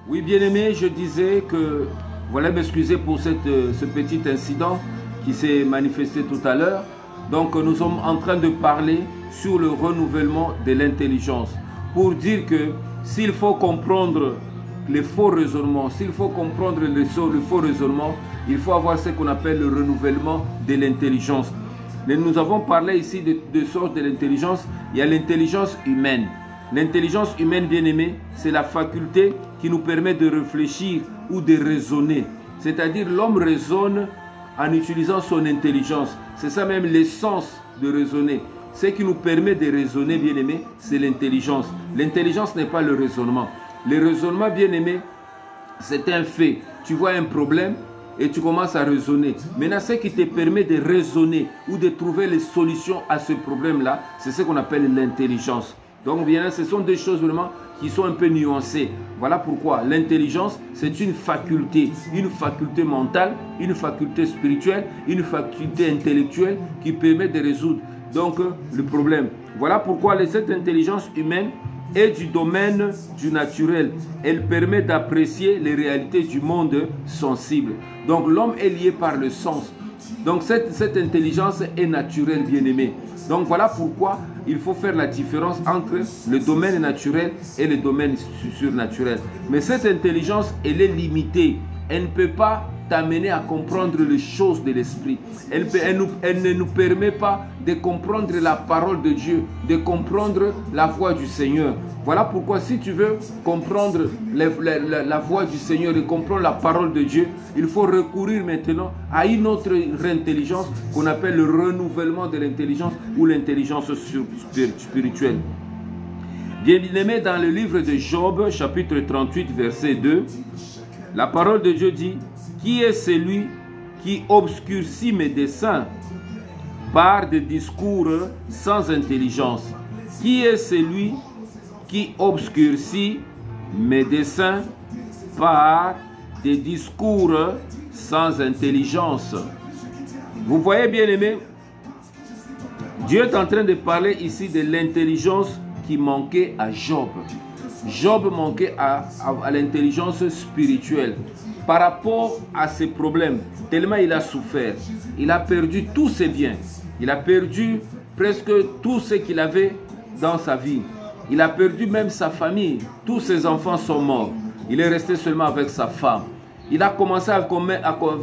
Oui, bien-aimé, je disais que, voilà, m'excuser pour ce petit incident qui s'est manifesté tout à l'heure. Donc, nous sommes en train de parler sur le renouvellement de l'intelligence. Pour dire que s'il faut comprendre les faux raisonnements, s'il faut comprendre le faux raisonnement, il faut avoir ce qu'on appelle le renouvellement de l'intelligence. Nous avons parlé ici de deux sortes de l'intelligence. Il y a l'intelligence humaine. L'intelligence humaine, bien-aimée, c'est la faculté qui nous permet de réfléchir ou de raisonner. C'est-à-dire l'homme raisonne en utilisant son intelligence. C'est ça même l'essence de raisonner. Ce qui nous permet de raisonner, bien-aimé, c'est l'intelligence. L'intelligence n'est pas le raisonnement. Le raisonnement, bien-aimé, c'est un fait. Tu vois un problème et tu commences à raisonner. Maintenant, ce qui te permet de raisonner ou de trouver les solutions à ce problème-là, c'est ce qu'on appelle l'intelligence. Donc, bien, ce sont des choses vraiment qui sont un peu nuancées. Voilà pourquoi l'intelligence, c'est une faculté mentale, une faculté spirituelle, une faculté intellectuelle qui permet de résoudre donc le problème. Voilà pourquoi cette intelligence humaine est du domaine du naturel. Elle permet d'apprécier les réalités du monde sensible. Donc l'homme est lié par le sens. Donc cette intelligence est naturelle, bien-aimé. Donc voilà pourquoi il faut faire la différence entre le domaine naturel et le domaine surnaturel. Mais cette intelligence, elle est limitée. Elle ne peut pas t'amener à comprendre les choses de l'esprit. Elle ne nous permet pas de comprendre la parole de Dieu, de comprendre la voix du Seigneur. Voilà pourquoi si tu veux comprendre la voix du Seigneur et comprendre la parole de Dieu, il faut recourir maintenant à une autre intelligence qu'on appelle le renouvellement de l'intelligence ou l'intelligence spirituelle. Bien-aimé, dans le livre de Job, chapitre 38, verset 2, la parole de Dieu dit: qui est celui qui obscurcit mes desseins par des discours sans intelligence? Qui est celui qui obscurcit mes desseins par des discours sans intelligence? Vous voyez, bien aimé, Dieu est en train de parler ici de l'intelligence qui manquait à Job. Job manquait à l'intelligence spirituelle. Par rapport à ses problèmes, tellement il a souffert, il a perdu tous ses biens, il a perdu presque tout ce qu'il avait dans sa vie, il a perdu même sa famille, tous ses enfants sont morts, il est resté seulement avec sa femme, il a commencé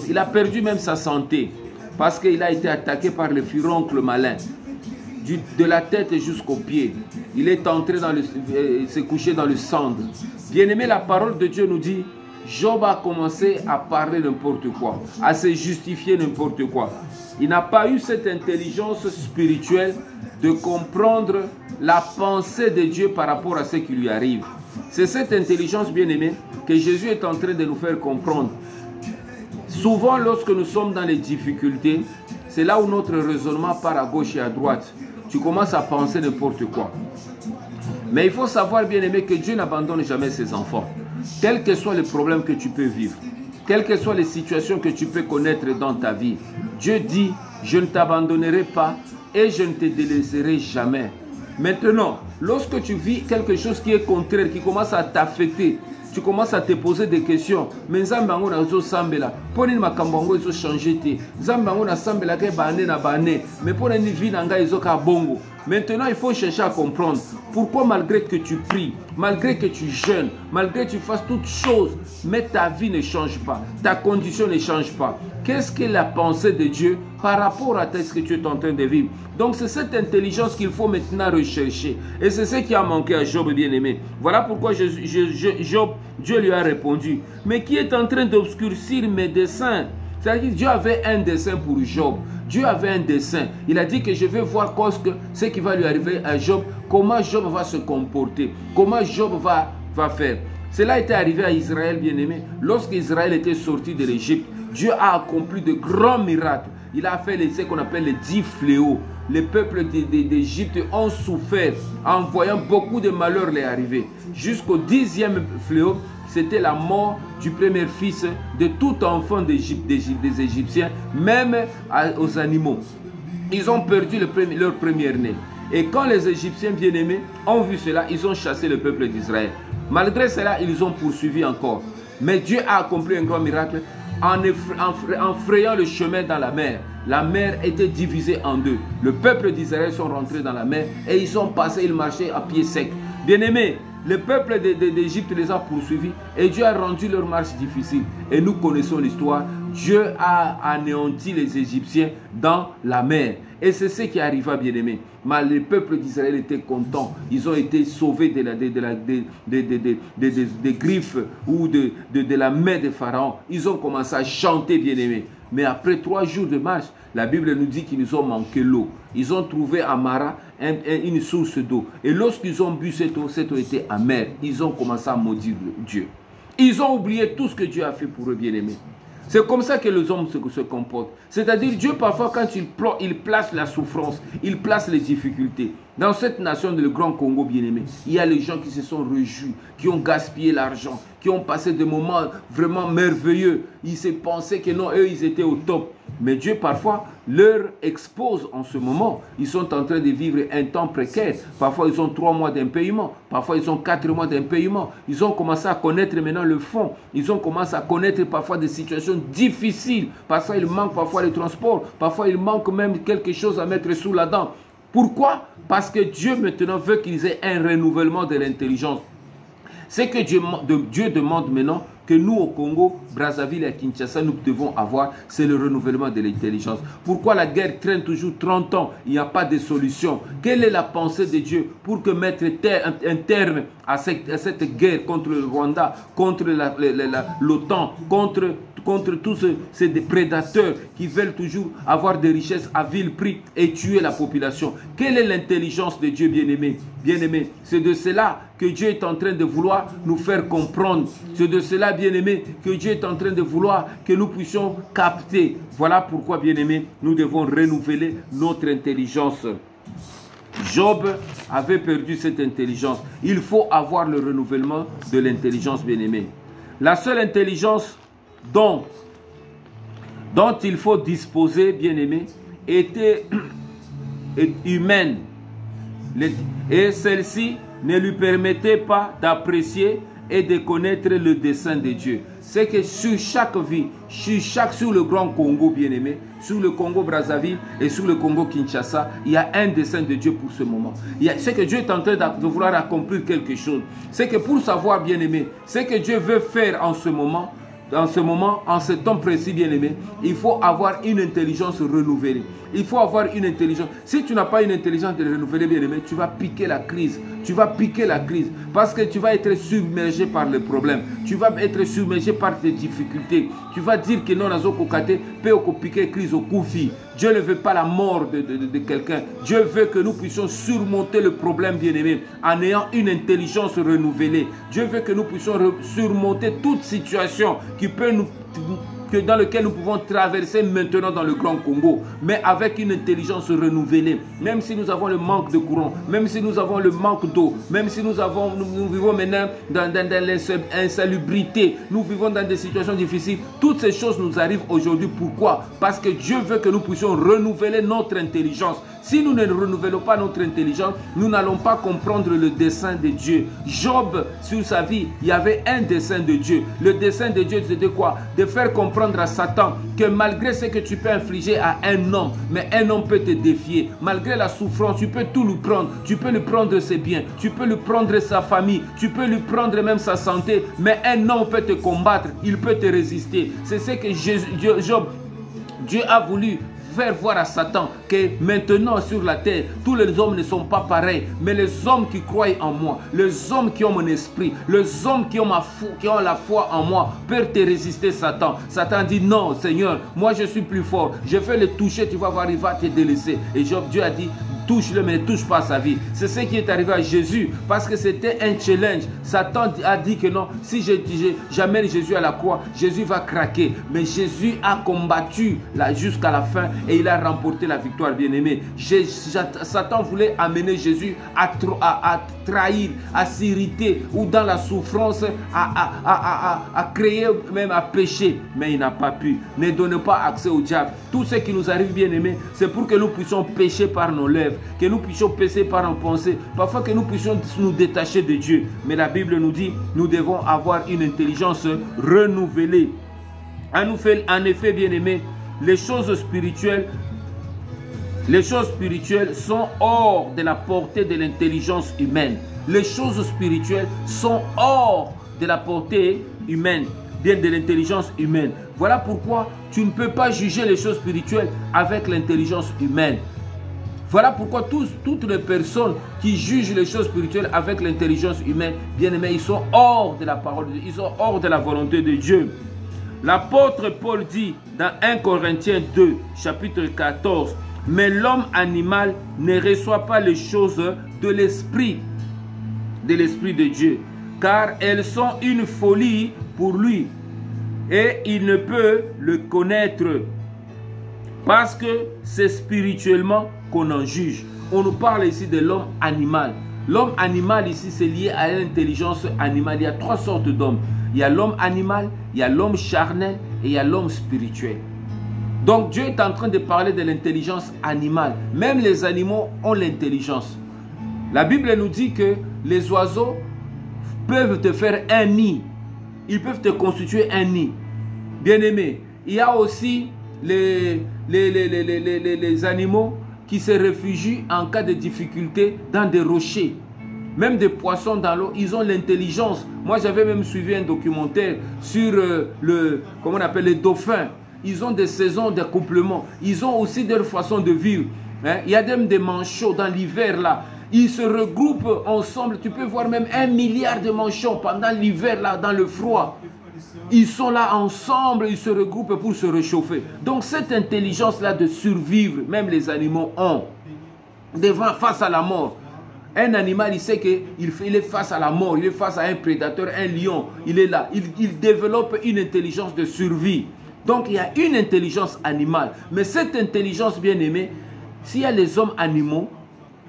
il a perdu même sa santé, parce qu'il a été attaqué par le furoncle malin, de la tête jusqu'aux pieds, il est entré se coucher dans le cendre. Bien aimé, la parole de Dieu nous dit: Job a commencé à parler n'importe quoi, à se justifier n'importe quoi. Il n'a pas eu cette intelligence spirituelle de comprendre la pensée de Dieu par rapport à ce qui lui arrive. C'est cette intelligence, bien-aimée, que Jésus est en train de nous faire comprendre. Souvent, lorsque nous sommes dans les difficultés, c'est là où notre raisonnement part à gauche et à droite. Tu commences à penser n'importe quoi. Mais il faut savoir, bien-aimé, que Dieu n'abandonne jamais ses enfants. Quel que soit le problème que tu peux vivre, quelles que soient les situations que tu peux connaître dans ta vie, Dieu dit: je ne t'abandonnerai pas et je ne te délaisserai jamais. Maintenant, lorsque tu vis quelque chose qui est contraire, qui commence à t'affecter, tu commences à te poser des questions. Mais Nzambe na zo sambela, poni makambo ngo zo changer te. Nzambe na sambela ke bane na bane, mais poni ni vie na nga zo ka bongo. Maintenant, il faut chercher à comprendre pourquoi, malgré que tu pries, malgré que tu jeûnes, malgré que tu fasses toutes choses, mais ta vie ne change pas, ta condition ne change pas. Qu'est-ce que la pensée de Dieu par rapport à ce que tu es en train de vivre? Donc, c'est cette intelligence qu'il faut maintenant rechercher. Et c'est ce qui a manqué à Job, bien-aimé. Voilà pourquoi Job, Dieu lui a répondu: mais qui est en train d'obscurcir mes desseins? C'est-à-dire, Dieu avait un dessein pour Job. Dieu avait un dessein. Il a dit que je vais voir ce qui va lui arriver à Job, comment Job va se comporter, comment Job va faire. Cela était arrivé à Israël, bien-aimé. Lorsqu'Israël était sorti de l'Égypte, Dieu a accompli de grands miracles. Il a fait ce qu'on appelle les 10 fléaux. Les peuples d'Égypte ont souffert en voyant beaucoup de malheurs les arriver. Jusqu'au 10e fléau, c'était la mort du premier fils de tout enfant des Égyptiens, même aux animaux. Ils ont perdu leur premier-né. Et quand les Égyptiens bien-aimés ont vu cela, ils ont chassé le peuple d'Israël. Malgré cela, ils ont poursuivi encore. Mais Dieu a accompli un grand miracle en frayant le chemin dans la mer. La mer était divisée en deux. Le peuple d'Israël sont rentrés dans la mer et ils sont passés, ils marchaient à pied sec. Bien-aimés, le peuple d'Égypte les a poursuivis et Dieu a rendu leur marche difficile. Et nous connaissons l'histoire. Dieu a anéanti les Égyptiens dans la mer. Et c'est ce qui arriva, bien-aimés. Mais le peuple d'Israël était content. Ils ont été sauvés des griffes ou de la main de Pharaon. Ils ont commencé à chanter, bien-aimés. Mais après 3 jours de marche, la Bible nous dit qu'ils ont manqué l'eau. Ils ont trouvé à Mara une source d'eau. Et lorsqu'ils ont bu cette eau était amère. Ils ont commencé à maudire Dieu. Ils ont oublié tout ce que Dieu a fait pour eux, bien-aimés. C'est comme ça que les hommes se comportent. C'est-à-dire, Dieu, parfois, quand il place la souffrance, il place les difficultés. Dans cette nation de le Grand Congo, bien-aimé, il y a les gens qui se sont réjouis, qui ont gaspillé l'argent, qui ont passé des moments vraiment merveilleux. Ils se pensaient que non, eux, ils étaient au top. Mais Dieu, parfois, leur expose en ce moment. Ils sont en train de vivre un temps précaire. Parfois, ils ont 3 mois d'impayement. Parfois, ils ont 4 mois d'impayement. Ils ont commencé à connaître maintenant le fond. Ils ont commencé à connaître parfois des situations difficiles. Parfois, il manque parfois le transport. Parfois, il manque même quelque chose à mettre sous la dent. Pourquoi? Parce que Dieu maintenant veut qu'ils aient un renouvellement de l'intelligence. Ce que Dieu demande maintenant, que nous au Congo, Brazzaville et à Kinshasa, nous devons avoir, c'est le renouvellement de l'intelligence. Pourquoi la guerre traîne toujours 30 ans? Il n'y a pas de solution. Quelle est la pensée de Dieu pour que mettre un terme à cette guerre contre le Rwanda, contre l'OTAN, contre tous ces prédateurs qui veulent toujours avoir des richesses à vil prix et tuer la population? Quelle est l'intelligence de Dieu, bien-aimé? Bien-aimé, c'est de cela que Dieu est en train de vouloir nous faire comprendre. C'est de cela, bien-aimé, que Dieu est en train de vouloir que nous puissions capter. Voilà pourquoi, bien-aimé, nous devons renouveler notre intelligence. Job avait perdu cette intelligence. Il faut avoir le renouvellement de l'intelligence, bien-aimé. La seule intelligence dont il faut disposer, bien-aimé, est humaine. Et celle-ci ne lui permettait pas d'apprécier et de connaître le dessein de Dieu. C'est que sur chaque vie, sur le Grand Congo, bien-aimé, sur le Congo Brazzaville et sur le Congo Kinshasa, il y a un dessein de Dieu pour ce moment. C'est que Dieu est en train de vouloir accomplir quelque chose. C'est que pour savoir, bien-aimé, ce que Dieu veut faire en ce moment, en ce temps précis, bien-aimé, il faut avoir une intelligence renouvelée. Il faut avoir une intelligence. Si tu n'as pas une intelligence renouvelée, bien-aimé, tu vas piquer la crise. Tu vas piquer la crise parce que tu vas être submergé par les problèmes. Tu vas être submergé par tes difficultés. Tu vas dire que non, peut piquer crise au koufi. Dieu ne veut pas la mort de quelqu'un. Dieu veut que nous puissions surmonter le problème, bien-aimé, en ayant une intelligence renouvelée. Dieu veut que nous puissions surmonter toute situation qui peut dans lequel nous pouvons traverser maintenant dans le Grand Congo, mais avec une intelligence renouvelée. Même si nous avons le manque de courant, même si nous avons le manque d'eau, même si nous vivons maintenant dans l'insalubrité, nous vivons dans des situations difficiles, toutes ces choses nous arrivent aujourd'hui. Pourquoi? Parce que Dieu veut que nous puissions renouveler notre intelligence. Si nous ne renouvelons pas notre intelligence, nous n'allons pas comprendre le dessein de Dieu. Job, sur sa vie, il y avait un dessein de Dieu. Le dessein de Dieu, c'était quoi? De faire comprendre à Satan que malgré ce que tu peux infliger à un homme, mais un homme peut te défier. Malgré la souffrance, tu peux tout lui prendre. Tu peux lui prendre ses biens, tu peux lui prendre sa famille, tu peux lui prendre même sa santé, mais un homme peut te combattre, il peut te résister. C'est ce que Dieu a voulu faire voir à Satan que maintenant sur la terre, tous les hommes ne sont pas pareils, mais les hommes qui croient en moi, les hommes qui ont mon esprit, les hommes qui ont la foi en moi, peuvent te résister, Satan. Satan dit non, Seigneur, moi je suis plus fort, je vais le toucher, tu vas voir, il va te délaisser. Et Dieu a dit, touche-le, mais ne touche pas sa vie. C'est ce qui est arrivé à Jésus, parce que c'était un challenge. Satan a dit que non, si j'amène Jésus à la croix, Jésus va craquer. Mais Jésus a combattu jusqu'à la fin et il a remporté la victoire, bien-aimé. Satan voulait amener Jésus à trahir, à s'irriter ou dans la souffrance, à créer, même à pécher. Mais il n'a pas pu. Ne donnez pas accès au diable. Tout ce qui nous arrive, bien-aimé, c'est pour que nous puissions pécher par nos lèvres. lèvres, que nous puissions pécher par nos pensées, parfois que nous puissions nous détacher de Dieu. Mais la Bible nous dit, nous devons avoir une intelligence renouvelée. En effet, bien-aimés, les choses spirituelles sont hors de la portée de l'intelligence humaine. Les choses spirituelles sont hors de la portée humaine, bien de l'intelligence humaine. Voilà pourquoi tu ne peux pas juger les choses spirituelles avec l'intelligence humaine. Voilà pourquoi toutes les personnes qui jugent les choses spirituelles avec l'intelligence humaine, bien aimés, ils sont hors de la parole de Dieu, ils sont hors de la volonté de Dieu. L'apôtre Paul dit dans 1 Corinthiens 2, chapitre 14, « Mais l'homme animal ne reçoit pas les choses de l'esprit de Dieu, car elles sont une folie pour lui, et il ne peut le connaître, parce que c'est spirituellement qu'on en juge. » On nous parle ici de l'homme animal. L'homme animal ici, c'est lié à l'intelligence animale. Il y a trois sortes d'hommes. Il y a l'homme animal, il y a l'homme charnel et il y a l'homme spirituel. Donc Dieu est en train de parler de l'intelligence animale. Même les animaux ont l'intelligence. La Bible nous dit que les oiseaux peuvent te faire un nid. Ils peuvent te constituer un nid. Bien-aimé, il y a aussi les animaux qui se réfugient en cas de difficulté dans des rochers. Même des poissons dans l'eau, ils ont l'intelligence. Moi, j'avais même suivi un documentaire sur comment on appelle les dauphins. Ils ont des saisons d'accouplement. Ils ont aussi leur façon de vivre. Hein? Il y a même des manchots dans l'hiver là. Ils se regroupent ensemble. Tu peux voir même 1 milliard de manchots pendant l'hiver là, dans le froid. Ils sont là ensemble, ils se regroupent pour se réchauffer. Donc cette intelligence-là de survivre, même les animaux ont. Face à la mort. Un animal, il sait qu'il est face à la mort, il est face à un prédateur, un lion. Il est là. Il développe une intelligence de survie. Donc il y a une intelligence animale. Mais cette intelligence, bien aimée, s'il y a les hommes animaux,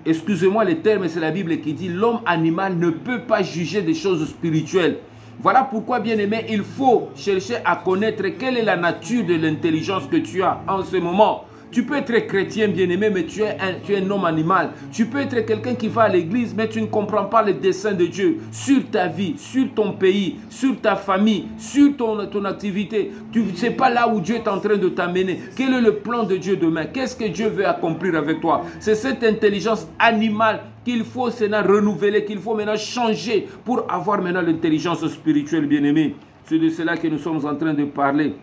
excusez-moi les termes, c'est la Bible qui dit l'homme animal ne peut pas juger des choses spirituelles. Voilà pourquoi, bien aimé, il faut chercher à connaître quelle est la nature de l'intelligence que tu as en ce moment. Tu peux être chrétien, bien aimé, mais tu es un homme animal. Tu peux être quelqu'un qui va à l'église, mais tu ne comprends pas le dessein de Dieu sur ta vie, sur ton pays, sur ta famille, sur ton activité. Tu ne sais pas là où Dieu est en train de t'amener. Quel est le plan de Dieu demain? Qu'est-ce que Dieu veut accomplir avec toi? C'est cette intelligence animale qu'il faut maintenant renouveler, qu'il faut maintenant changer pour avoir maintenant l'intelligence spirituelle, bien aimé. C'est de cela que nous sommes en train de parler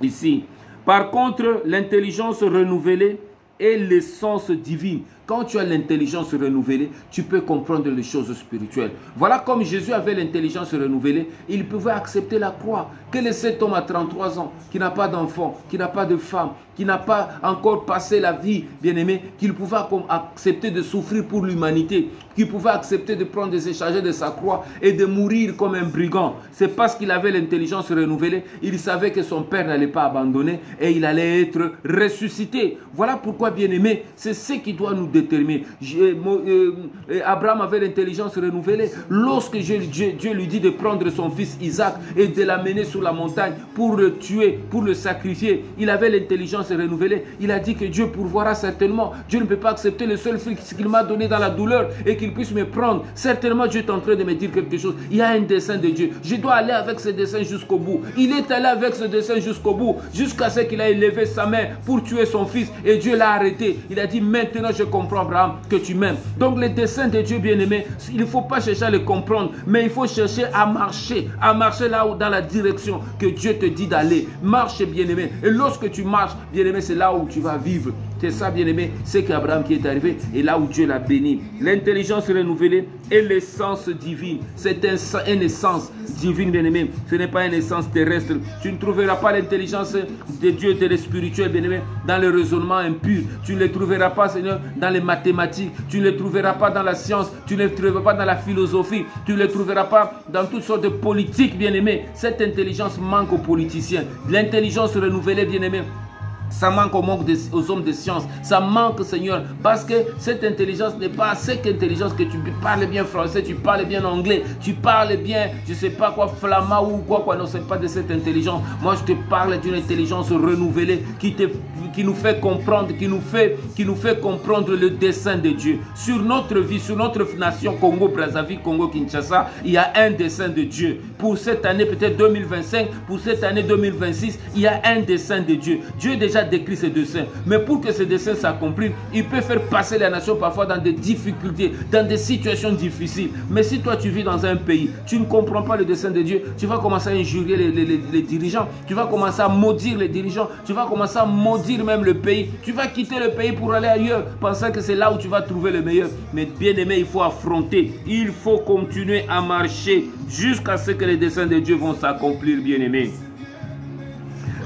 ici. Par contre, l'intelligence renouvelée est l'essence divine. Quand tu as l'intelligence renouvelée, tu peux comprendre les choses spirituelles. Voilà comme Jésus avait l'intelligence renouvelée, il pouvait accepter la croix. Quel est cet homme à 33 ans qui n'a pas d'enfant, qui n'a pas de femme, qui n'a pas encore passé la vie, bien aimé, qu'il pouvait accepter de souffrir pour l'humanité, qu'il pouvait accepter de prendre des échangeurs de sa croix et de mourir comme un brigand. C'est parce qu'il avait l'intelligence renouvelée, il savait que son père n'allait pas abandonner et il allait être ressuscité. Voilà pourquoi, bien aimé, c'est ce qui doit nous déterminer. Abraham avait l'intelligence renouvelée. Lorsque Dieu lui dit de prendre son fils Isaac et de l'amener sur la montagne pour le tuer, pour le sacrifier, il avait l'intelligence renouvelée. Il a dit que Dieu pourvoira certainement. Dieu ne peut pas accepter le seul fils qu'il m'a donné dans la douleur et qu'il puisse me prendre. Certainement Dieu est en train de me dire quelque chose. Il y a un dessein de Dieu. Je dois aller avec ce dessein jusqu'au bout. Il est allé avec ce dessein jusqu'au bout, jusqu'à ce qu'il a élevé sa main pour tuer son fils et Dieu l'a arrêté. Il a dit maintenant je comprends, Abraham, que tu m'aimes. Donc les desseins de Dieu, bien aimé, il ne faut pas chercher à les comprendre, mais il faut chercher à marcher là où dans la direction que Dieu te dit d'aller. Marche, bien aimé. Et lorsque tu marches, bien aimé, c'est là où tu vas vivre. C'est ça, bien aimé, c'est qu'Abraham qui est arrivé et là où Dieu l'a béni. L'intelligence renouvelée est l'essence divine. C'est une essence divine, bien aimé. Ce n'est pas une essence terrestre. Tu ne trouveras pas l'intelligence de Dieu, de l'espirituel, bien aimé, dans le raisonnement impur. Tu ne les trouveras pas, Seigneur, dans les mathématiques. Tu ne les trouveras pas dans la science. Tu ne les trouveras pas dans la philosophie. Tu ne les trouveras pas dans toutes sortes de politiques, bien aimé. Cette intelligence manque aux politiciens. L'intelligence renouvelée, bien aimé, ça manque aux hommes de science. Ça manque, Seigneur, parce que cette intelligence n'est pas cette intelligence que tu parles bien français, tu parles bien anglais, tu parles bien, je ne sais pas quoi, flamand ou quoi. Non, ce n'est pas de cette intelligence. Moi, je te parle d'une intelligence renouvelée qui qui nous fait comprendre, qui nous fait comprendre le dessein de Dieu. Sur notre vie, sur notre nation Congo-Brazzaville, Congo-Kinshasa, il y a un dessein de Dieu. Pour cette année peut-être 2025, pour cette année 2026, il y a un dessein de Dieu. Dieu a déjà décrit ses desseins. Mais pour que ces desseins s'accomplissent, il peut faire passer la nation parfois dans des difficultés, dans des situations difficiles. Mais si toi tu vis dans un pays, tu ne comprends pas le dessein de Dieu, tu vas commencer à injurier les dirigeants, tu vas commencer à maudire les dirigeants, tu vas commencer à maudire même le pays, tu vas quitter le pays pour aller ailleurs, pensant que c'est là où tu vas trouver le meilleur. Mais bien aimé, il faut affronter, il faut continuer à marcher jusqu'à ce que les desseins de Dieu vont s'accomplir, bien aimé.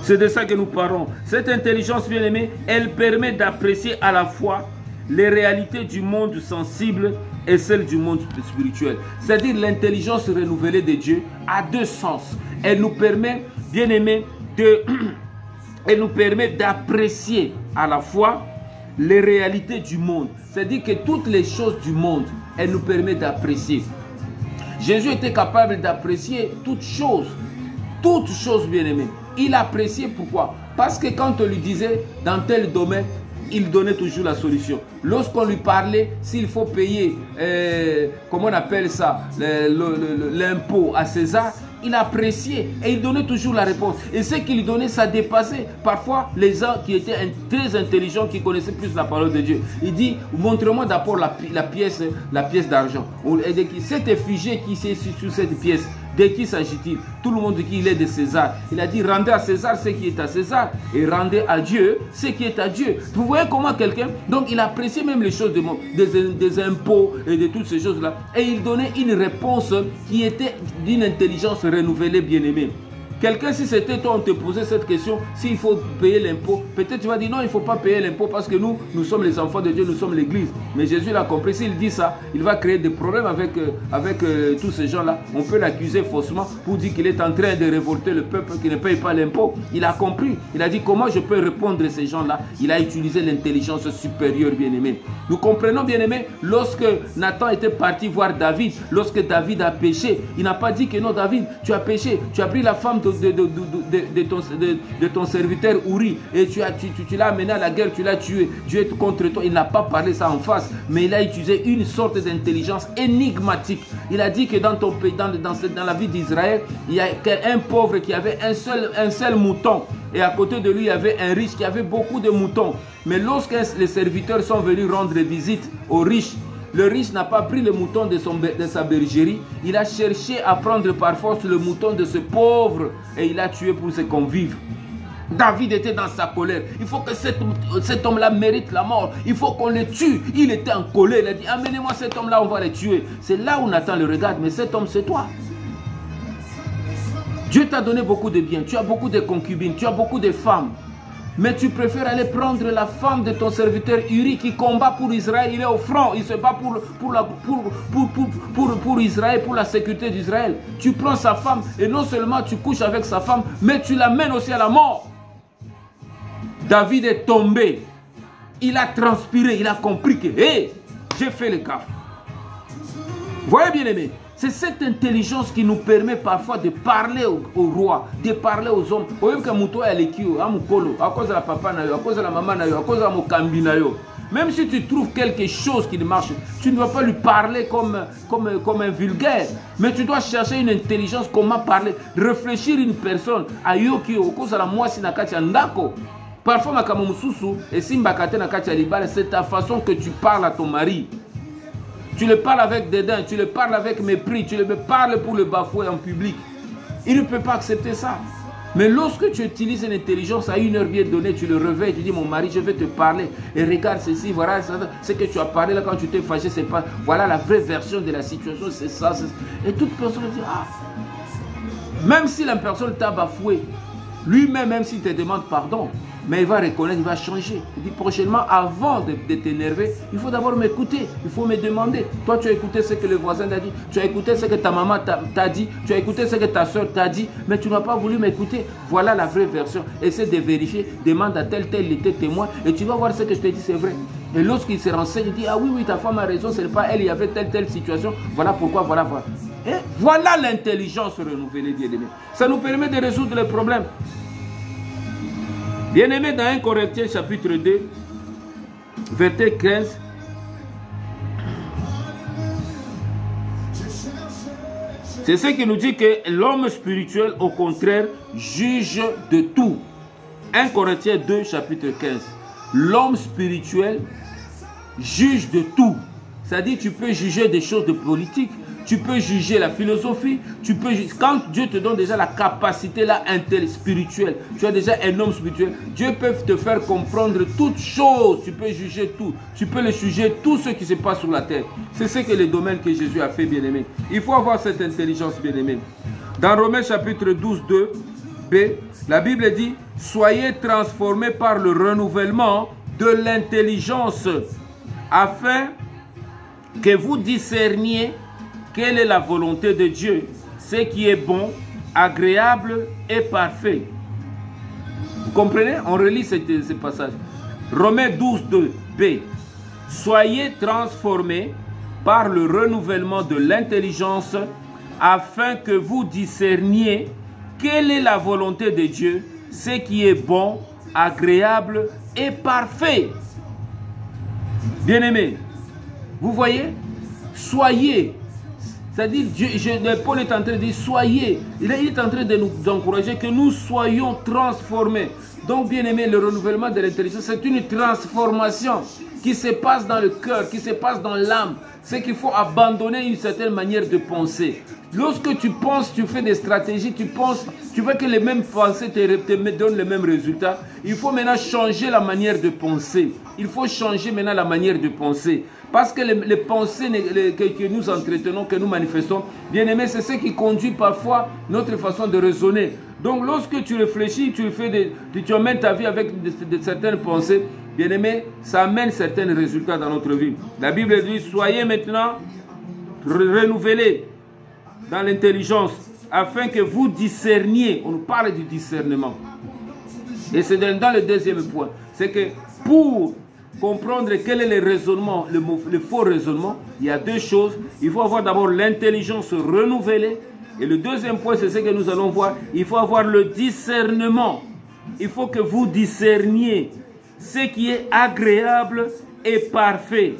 C'est de ça que nous parlons. Cette intelligence, bien aimée, elle permet d'apprécier à la fois les réalités du monde sensible et celles du monde spirituel. C'est-à-dire l'intelligence renouvelée de Dieu a deux sens. Elle nous permet, bien aimé, elle nous permet d'apprécier à la fois les réalités du monde. C'est-à-dire que toutes les choses du monde, elle nous permet d'apprécier. Jésus était capable d'apprécier toutes choses bien aimées. Il appréciait pourquoi? Parce que quand on lui disait dans tel domaine, il donnait toujours la solution. Lorsqu'on lui parlait, s'il faut payer, comment on appelle ça, l'impôt à César, il appréciait et il donnait toujours la réponse. Et ce qu'il donnait, ça dépassait parfois les gens qui étaient très intelligents, qui connaissaient plus la parole de Dieu. Il dit, montre-moi d'abord la pièce d'argent. Cette effigie qui est sur cette pièce, de qui s'agit-il? Tout le monde dit qu'il est de César. Il a dit, rendez à César ce qui est à César et rendez à Dieu ce qui est à Dieu. Vous voyez comment quelqu'un, donc il appréciait même les choses du monde, des impôts et de toutes ces choses-là. Et il donnait une réponse qui était d'une intelligence renouvelée, bien aimée. Quelqu'un, si c'était toi, on te posait cette question, s'il faut payer l'impôt, peut-être tu vas dire non, il ne faut pas payer l'impôt parce que nous sommes les enfants de Dieu, nous sommes l'église. Mais Jésus l'a compris, s'il dit ça, il va créer des problèmes avec tous ces gens-là. On peut l'accuser faussement pour dire qu'il est en train de révolter le peuple qui ne paye pas l'impôt. Il a compris, il a dit comment je peux répondre à ces gens-là. Il a utilisé l'intelligence supérieure, bien-aimé. Nous comprenons, bien-aimé, lorsque Nathan était parti voir David, lorsque David a péché, il n'a pas dit que non, David, tu as péché, tu as pris la femme de ton serviteur Uri et tu l'as amené à la guerre, tu l'as tué, Dieu est contre toi. Il n'a pas parlé ça en face, mais il a utilisé une sorte d'intelligence énigmatique. Il a dit que dans ton pays, dans la vie d'Israël, il y a un pauvre qui avait un seul mouton et à côté de lui il y avait un riche qui avait beaucoup de moutons. Mais lorsque les serviteurs sont venus rendre visite aux riches, le riche n'a pas pris le mouton de sa bergerie. Il a cherché à prendre par force le mouton de ce pauvre et il l'a tué pour ses convives. David était dans sa colère. Il faut que cet homme-là mérite la mort. Il faut qu'on le tue. Il était en colère. Il a dit, amenez-moi cet homme-là, on va le tuer. C'est là où Nathan le regarde. Mais cet homme, c'est toi. Dieu t'a donné beaucoup de biens. Tu as beaucoup de concubines. Tu as beaucoup de femmes. Mais tu préfères aller prendre la femme de ton serviteur Uri qui combat pour Israël. Il est au front, il se bat pour Israël, pour la sécurité d'Israël. Tu prends sa femme et non seulement tu couches avec sa femme, mais tu l'amènes aussi à la mort. David est tombé. Il a transpiré, il a compris que hey, j'ai fait le gaffe. Voyez bien aimé, c'est cette intelligence qui nous permet parfois de parler au roi, de parler aux hommes. Vous voyez que Mouto est l'équipe, à cause de la papa, à cause de la maman, à cause de la mokambi. Même si tu trouves quelque chose qui ne marche, tu ne dois pas lui parler comme un vulgaire. Mais tu dois chercher une intelligence, comment parler, réfléchir une personne. Ayoki, au cause de la moisi nakati andako. Parfois, c'est ta façon que tu parles à ton mari. Tu le parles avec dédain, tu le parles avec mépris, tu le parles pour le bafouer en public. Il ne peut pas accepter ça. Mais lorsque tu utilises une intelligence à une heure bien donnée, tu le réveilles, tu dis mon mari, je vais te parler. Et regarde ceci, voilà ce que tu as parlé là quand tu t'es fâché, c'est pas. Voilà la vraie version de la situation, c'est ça. Et toute personne dit ah. Même si la personne t'a bafoué, lui-même, même s'il te demande pardon, mais il va reconnaître, il va changer. Il dit prochainement, avant de t'énerver, il faut d'abord m'écouter. Il faut me demander. Toi, tu as écouté ce que le voisin t'a dit. Tu as écouté ce que ta maman t'a dit. Tu as écouté ce que ta soeur t'a dit. Mais tu n'as pas voulu m'écouter. Voilà la vraie version. Essaie de vérifier. Demande à tel il était témoin. Et tu vas voir ce que je te dis, c'est vrai. Et lorsqu'il se renseigne, il dit ah oui, ta femme a raison. Ce n'est pas elle, il y avait telle situation. Voilà pourquoi, voilà. Et voilà l'intelligence renouvelée, bien aimé. Ça nous permet de résoudre les problèmes. Bien-aimé, dans 1 Corinthiens chapitre 2, verset 15, c'est ce qui nous dit que l'homme spirituel, au contraire, juge de tout. 1 Corinthiens 2, chapitre 15. L'homme spirituel juge de tout. C'est-à-dire, tu peux juger des choses de politique, tu peux juger la philosophie, tu peux quand Dieu te donne déjà la capacité là spirituelle, tu as déjà un homme spirituel, Dieu peut te faire comprendre toutes choses, tu peux juger tout, tu peux le juger tout ce qui se passe sur la terre. C'est ce que le domaine que Jésus a fait, bien-aimé. Il faut avoir cette intelligence, bien-aimé. Dans Romains chapitre 12, 2b, la Bible dit, soyez transformés par le renouvellement de l'intelligence, afin que vous discerniez quelle est la volonté de Dieu, ce qui est bon, agréable et parfait. Vous comprenez? On relit ce passage. Romains 12, 2b. Soyez transformés par le renouvellement de l'intelligence, afin que vous discerniez quelle est la volonté de Dieu, ce qui est bon, agréable et parfait. Bien-aimés, vous voyez? Soyez. C'est-à-dire, Paul est en train de dire, soyez. Il est en train de nous encourager que nous soyons transformés. Donc, bien aimé, le renouvellement de l'intelligence, c'est une transformation qui se passe dans le cœur, qui se passe dans l'âme. C'est qu'il faut abandonner une certaine manière de penser. Lorsque tu penses, tu fais des stratégies, tu penses, tu veux que les mêmes pensées te donnent les mêmes résultats. Il faut maintenant changer la manière de penser. Il faut changer maintenant la manière de penser. Parce que les pensées que nous entretenons, que nous manifestons, bien aimé, c'est ce qui conduit parfois notre façon de raisonner. Donc lorsque tu réfléchis, tu amènes ta vie avec certaines pensées, bien aimé, ça amène certains résultats dans notre vie. La Bible dit, soyez maintenant renouvelés dans l'intelligence, afin que vous discerniez. On nous parle du discernement. Et c'est dans le deuxième point. C'est que pour comprendre quel est le raisonnement, le faux raisonnement, il y a deux choses. Il faut avoir d'abord l'intelligence renouvelée. Et le deuxième point, c'est ce que nous allons voir. Il faut avoir le discernement. Il faut que vous discerniez ce qui est agréable et parfait.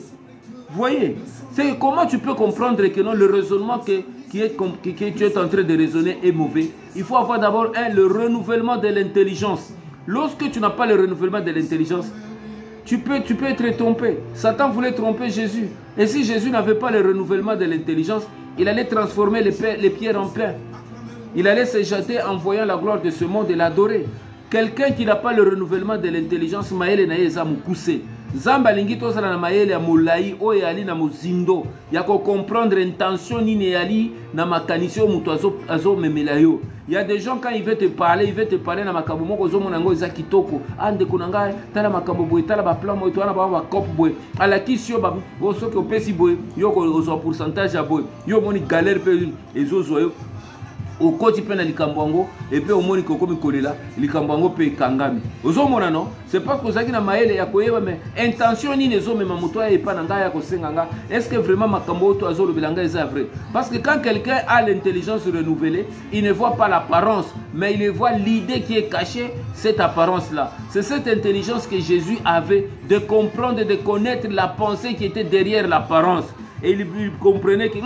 Vous voyez? C'est comment tu peux comprendre que non, le raisonnement que tu es en train de raisonner est mauvais. Il faut avoir d'abord le renouvellement de l'intelligence. Lorsque tu n'as pas le renouvellement de l'intelligence, tu peux être trompé. Satan voulait tromper Jésus. Et si Jésus n'avait pas le renouvellement de l'intelligence, il allait transformer les pierres en pain. Il allait se jeter en voyant la gloire de ce monde et l'adorer. Quelqu'un qui n'a pas le renouvellement de l'intelligence, maele na yeza mukuse. Zamba lingi tosala na maele ya molai o yali na mozindo. Ya ko comprendre intention ni yali na makanisio mutu azo memela yo. Il y a des gens quand ils veulent te parler na makambo moko zo monango za kitoko. Ande kunanga tala makambo boy tala ba plan moto na ba cop boy. Ala kisio ba bo soki opesi boy yo ko zo pourcentage ya boy. Yo moni galère pe ezo zo yo. Au côté peine likambango et puis au moni koko mikolela likambango pe kangami ozo mona non c'est pas que ça qui na maele ya koyeba mais intention ni nezo mema moto ya epa nanga ya kosenganga est-ce que vraiment makambo to azo lobelanga est vrai parce que quand quelqu'un a l'intelligence renouvelée il ne voit pas l'apparence mais il voit l'idée qui est cachée cette apparence là c'est cette intelligence que Jésus avait de comprendre de connaître la pensée qui était derrière l'apparence. Et il comprenait que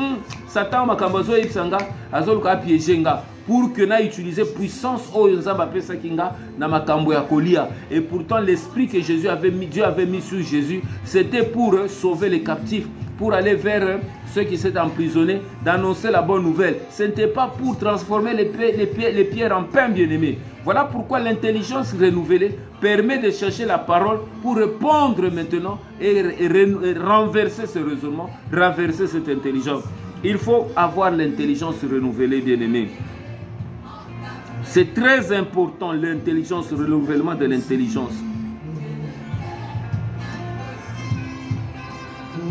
Satan makambazo ipsanga azoluka piégenga pour que na utiliser puissance oyo nzamba pesa kinga na makambo ya kolia. Et pourtant l'esprit que Jésus avait mis, Dieu avait mis sur Jésus, c'était pour sauver les captifs, pour aller vers ceux qui s'étaient emprisonnés, d'annoncer la bonne nouvelle. Ce n'était pas pour transformer les pierres en pain, bien-aimés. Voilà pourquoi l'intelligence renouvelée permet de chercher la parole pour répondre maintenant et renverser ce raisonnement, renverser cette intelligence. Il faut avoir l'intelligence renouvelée, bien-aimés. C'est très important, l'intelligence, le renouvellement de l'intelligence.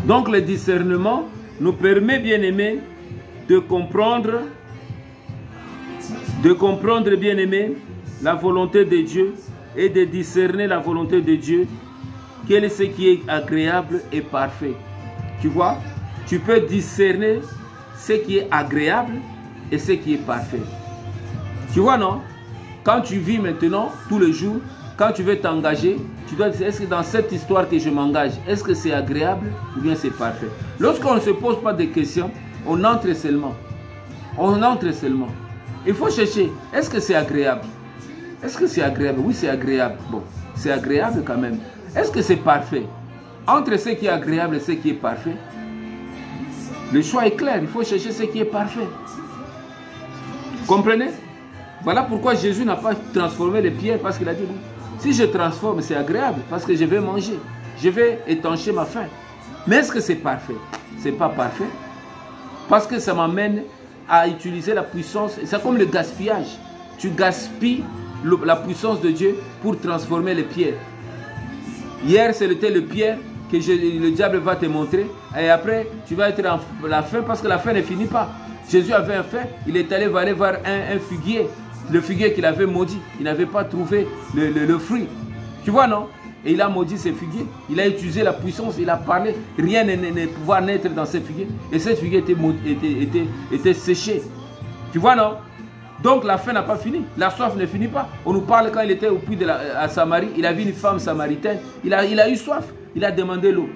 Donc le discernement nous permet, bien-aimés, de comprendre, bien-aimés, la volonté de Dieu et de discerner la volonté de Dieu, quel est ce qui est agréable et parfait. Tu vois, tu peux discerner ce qui est agréable et ce qui est parfait. Tu vois, non? Quand tu vis maintenant, tous les jours, quand tu veux t'engager, tu dois dire, est-ce que dans cette histoire que je m'engage, est-ce que c'est agréable ou bien c'est parfait? Lorsqu'on ne se pose pas de questions, on entre seulement. On entre seulement. Il faut chercher, est-ce que c'est agréable? Est-ce que c'est agréable? Oui, c'est agréable. Bon, c'est agréable quand même. Est-ce que c'est parfait? Entre ce qui est agréable et ce qui est parfait, le choix est clair. Il faut chercher ce qui est parfait. Comprenez? Voilà pourquoi Jésus n'a pas transformé les pierres, parce qu'il a dit, si je transforme, c'est agréable, parce que je vais manger. Je vais étancher ma faim. Mais est-ce que c'est parfait? Ce n'est pas parfait. Parce que ça m'amène à utiliser la puissance. C'est comme le gaspillage. Tu gaspilles la puissance de Dieu pour transformer les pierres. Hier, c'était le pierre que le diable va te montrer. Et après, tu vas être en la faim parce que la faim ne finit pas. Jésus avait un faim. Il est allé voir un figuier. Le figuier qu'il avait maudit. Il n'avait pas trouvé le fruit. Tu vois, non? Et il a maudit ces figuiers. Il a utilisé la puissance. Il a parlé. Rien ne pouvait naître dans ces figuiers. Et ces figuiers étaient séchés. Tu vois, non? Donc la faim n'a pas fini. La soif ne finit pas. On nous parle quand il était au puits à Samarie. Il a vu une femme samaritaine. Il a eu soif. Il a demandé l'eau.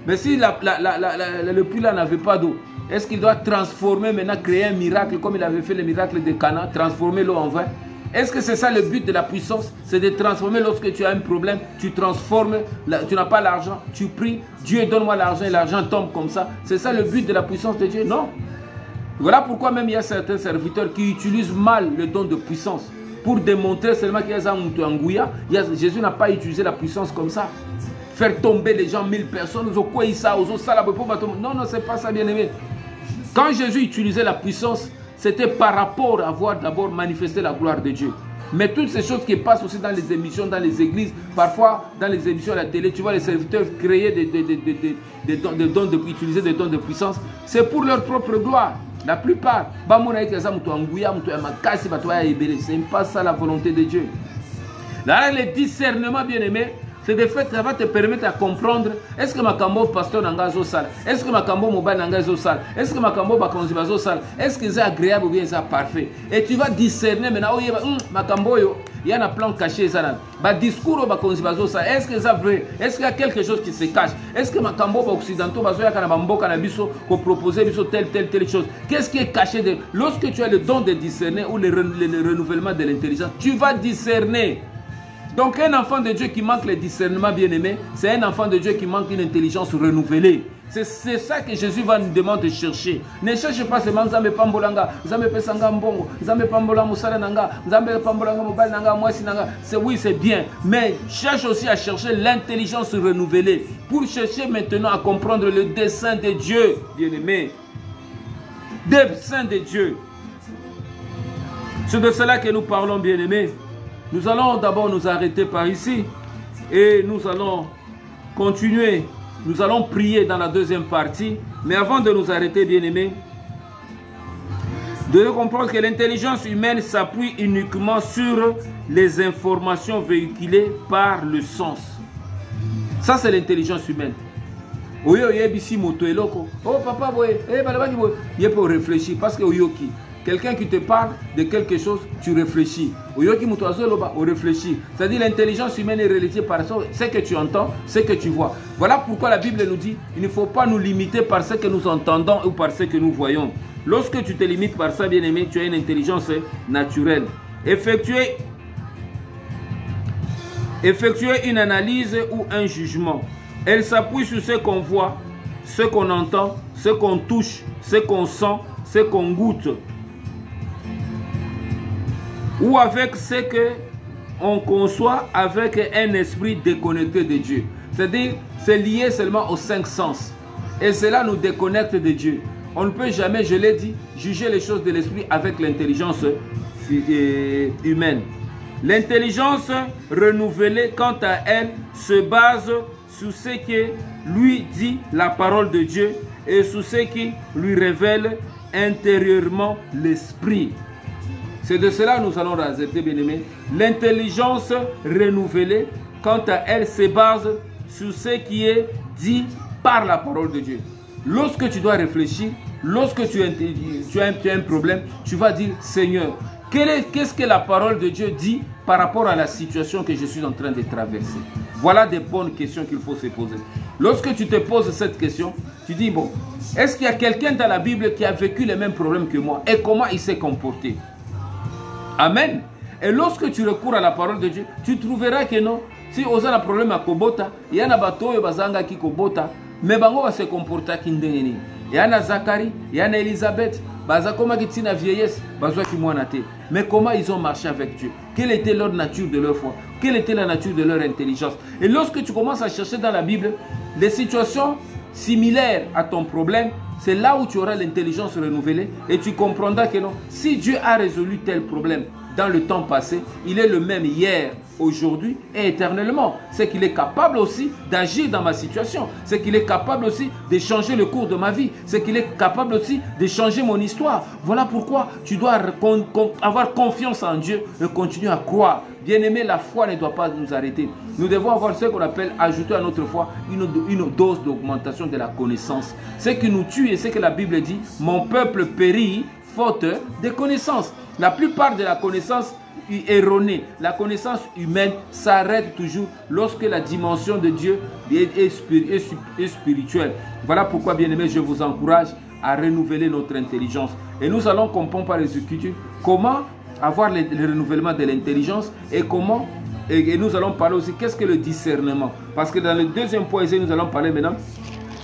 Mais si le puits là n'avait pas d'eau, est-ce qu'il doit transformer maintenant, créer un miracle comme il avait fait le miracle de Cana, transformer l'eau en vin? Est-ce que c'est ça le but de la puissance? C'est de transformer lorsque tu as un problème, tu transformes, tu n'as pas l'argent, tu pries, Dieu donne-moi l'argent et l'argent tombe comme ça. C'est ça le but de la puissance de Dieu? Non. Voilà pourquoi même il y a certains serviteurs qui utilisent mal le don de puissance pour démontrer seulement qu'il y a un Moutouangouya. Jésus n'a pas utilisé la puissance comme ça. Faire tomber les gens, 1000 personnes, non, non, c'est pas ça, bien aimé. Quand Jésus utilisait la puissance, c'était par rapport à voir d'abord manifester la gloire de Dieu. Mais toutes ces choses qui passent aussi dans les émissions, dans les églises, parfois dans les émissions à la télé, tu vois les serviteurs créer utiliser des dons de puissance, c'est pour leur propre gloire. La plupart, c'est pas ça la volonté de Dieu. Là, le discernement, bien aimé, c'est de fait, ça va te permettre à comprendre, est-ce que ma cambo pasteur n'a pas sale, est-ce que ma cambo mobile n'a pas sale, est-ce que ma cambo bakonzi bazo sale, est-ce que c'est agréable ou bien c'est parfait. Et tu vas discerner maintenant, ma cambo yo, il y a un plan caché ça. Ba discours bakonzi bazo sale, est-ce que c'est vrai, est-ce qu'il y a quelque chose qui se cache, est-ce que ma cambo occidentaux bazo ya kana bambo kana biso ko proposer biso telle chose. Qu'est-ce qui est caché de lorsque tu as le don de discerner ou le renouvellement de l'intelligence, tu vas discerner. Donc un enfant de Dieu qui manque le discernement, bien aimé, c'est un enfant de Dieu qui manque une intelligence renouvelée. C'est ça que Jésus va nous demander de chercher. Ne cherche pas seulement Nzambe pambolanga, Nzambe pesanga mbongo, Nzambe pambola musala nanga, Nzambe pambolanga mobile nanga, mwasi nanga. Oui, c'est bien, mais cherche aussi à chercher l'intelligence renouvelée pour chercher maintenant à comprendre le dessein de Dieu, bien aimé. Dessein de Dieu. C'est de cela que nous parlons, bien aimé. Nous allons d'abord nous arrêter par ici et nous allons continuer. Nous allons prier dans la deuxième partie. Mais avant de nous arrêter, bien-aimés, de comprendre que l'intelligence humaine s'appuie uniquement sur les informations véhiculées par le sens. Ça, c'est l'intelligence humaine. Oh papa, il faut réfléchir parce que quelqu'un qui te parle de quelque chose, tu réfléchis. On réfléchit. C'est-à-dire l'intelligence humaine est relative par ce que tu entends, ce que tu vois. Voilà pourquoi la Bible nous dit il ne faut pas nous limiter par ce que nous entendons ou par ce que nous voyons. Lorsque tu te limites par ça, bien-aimé, tu as une intelligence naturelle. Effectuer une analyse ou un jugement. Elle s'appuie sur ce qu'on voit, ce qu'on entend, ce qu'on touche, ce qu'on sent, ce qu'on goûte. Ou avec ce qu'on conçoit avec un esprit déconnecté de Dieu. C'est-à-dire, c'est lié seulement aux 5 sens. Et cela nous déconnecte de Dieu. On ne peut jamais, je l'ai dit, juger les choses de l'esprit avec l'intelligence humaine. L'intelligence renouvelée, quant à elle, se base sur ce que lui dit la parole de Dieu et sur ce qui lui révèle intérieurement l'esprit. C'est de cela que nous allons raconter, bien-aimés. L'intelligence renouvelée, quant à elle, se base sur ce qui est dit par la parole de Dieu. Lorsque tu dois réfléchir, lorsque tu as un problème, tu vas dire, Seigneur, qu'est-ce que la parole de Dieu dit par rapport à la situation que je suis en train de traverser? Voilà des bonnes questions qu'il faut se poser. Lorsque tu te poses cette question, tu dis, bon, est-ce qu'il y a quelqu'un dans la Bible qui a vécu les mêmes problèmes que moi et comment il s'est comporté? Amen. Et lorsque tu recours à la parole de Dieu, tu trouveras que non. Si on a un problème à Kobota, il y a un bateau qui Kobota, mais bango va se comporter qui ndengeni. Il y a un Zacharie, il y a une Elisabeth, bazakoma qui tina vieillesse, bazwa qui moinate. Mais comment ils ont marché avec Dieu? Quelle était leur nature de leur foi? Quelle était la nature de leur intelligence? Et lorsque tu commences à chercher dans la Bible des situations similaires à ton problème, c'est là où tu auras l'intelligence renouvelée et tu comprendras que non, si Dieu a résolu tel problème dans le temps passé, il est le même hier, aujourd'hui et éternellement. C'est qu'il est capable aussi d'agir dans ma situation. C'est qu'il est capable aussi de changer le cours de ma vie. C'est qu'il est capable aussi de changer mon histoire. Voilà pourquoi tu dois avoir confiance en Dieu et continuer à croire. Bien-aimé, la foi ne doit pas nous arrêter. Nous devons avoir ce qu'on appelle ajouter à notre foi une dose d'augmentation de la connaissance. Ce qui nous tue et ce que la Bible dit, mon peuple périt faute de connaissance. La plupart de la connaissance erronée, la connaissance humaine s'arrête toujours lorsque la dimension de Dieu est spirituelle. Voilà pourquoi, bien-aimés, je vous encourage à renouveler notre intelligence. Et nous allons comprendre par les Écritures comment avoir le renouvellement de l'intelligence et comment, et nous allons parler aussi qu'est-ce que le discernement. Parce que dans le deuxième point, nous allons parler maintenant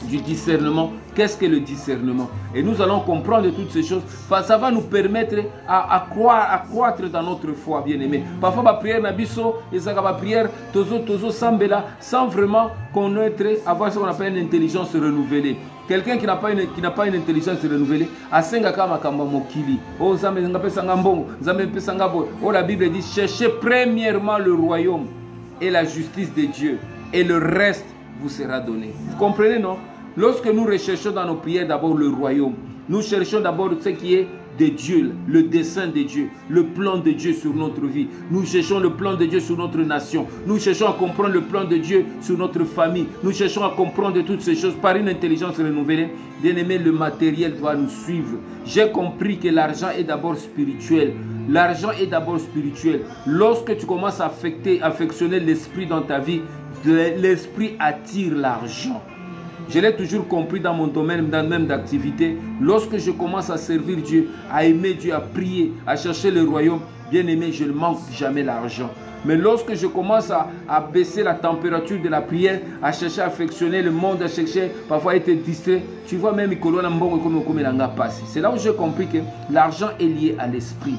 du discernement. Qu'est-ce que le discernement? Et nous allons comprendre toutes ces choses. Ça va nous permettre à croître dans notre foi, bien-aimé. Parfois, ma prière nabiso, et ça va prière tozo sambela, sans vraiment connaître, avoir ce qu'on appelle une intelligence renouvelée. Quelqu'un qui n'a pas une intelligence renouvelée, la Bible dit, cherchez premièrement le royaume et la justice de Dieu, et le reste vous sera donné. Vous comprenez, non? Lorsque nous recherchons dans nos prières d'abord le royaume, nous cherchons d'abord ce qui est de Dieu, le dessein de Dieu, le plan de Dieu sur notre vie. Nous cherchons le plan de Dieu sur notre nation. Nous cherchons à comprendre le plan de Dieu sur notre famille. Nous cherchons à comprendre toutes ces choses par une intelligence renouvelée. Bien-aimé, le matériel doit nous suivre. J'ai compris que l'argent est d'abord spirituel. L'argent est d'abord spirituel. Lorsque tu commences à affectionner l'esprit dans ta vie, l'esprit attire l'argent. Je l'ai toujours compris dans mon domaine, même d'activité. Lorsque je commence à servir Dieu, à aimer Dieu, à prier, à chercher le royaume, bien aimé, je ne manque jamais l'argent. Mais lorsque je commence à baisser la température de la prière, à chercher à affectionner le monde, à chercher parfois à être distrait, tu vois même c'est là où j'ai compris que l'argent est lié à l'esprit.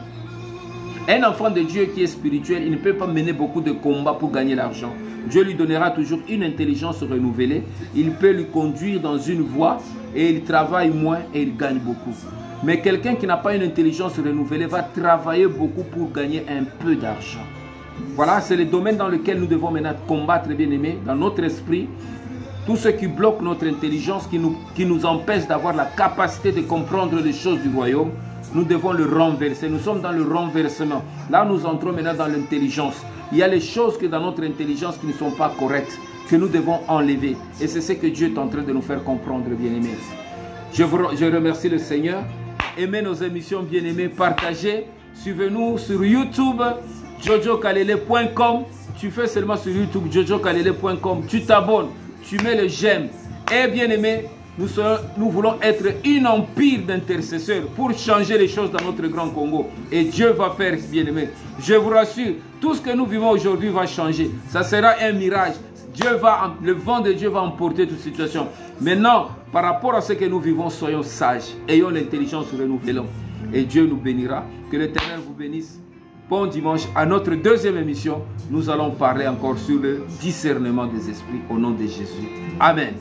Un enfant de Dieu qui est spirituel, il ne peut pas mener beaucoup de combats pour gagner l'argent. Dieu lui donnera toujours une intelligence renouvelée. Il peut lui conduire dans une voie et il travaille moins et il gagne beaucoup. Mais quelqu'un qui n'a pas une intelligence renouvelée va travailler beaucoup pour gagner un peu d'argent. Voilà, c'est le domaine dans lequel nous devons maintenant combattre, bien aimés, dans notre esprit. Tout ce qui bloque notre intelligence, qui nous empêche d'avoir la capacité de comprendre les choses du royaume, nous devons le renverser. Nous sommes dans le renversement. Là, nous entrons maintenant dans l'intelligence. Il y a les choses que dans notre intelligence qui ne sont pas correctes, que nous devons enlever. Et c'est ce que Dieu est en train de nous faire comprendre, bien-aimés. Je remercie le Seigneur. Aimez nos émissions, bien-aimés. Partagez. Suivez-nous sur YouTube, jojokalele.com. Tu fais seulement sur YouTube, jojokalele.com. Tu t'abonnes, tu mets le j'aime. Et bien-aimés, nous voulons être un empire d'intercesseurs pour changer les choses dans notre grand Congo. Et Dieu va faire, bien-aimés. Je vous rassure, tout ce que nous vivons aujourd'hui va changer. Ça sera un mirage. Le vent de Dieu va emporter toute situation. Maintenant, par rapport à ce que nous vivons, soyons sages. Ayons l'intelligence renouvelée. Et Dieu nous bénira. Que l'Éternel vous bénisse. Bon dimanche. À notre deuxième émission, nous allons parler encore sur le discernement des esprits au nom de Jésus. Amen.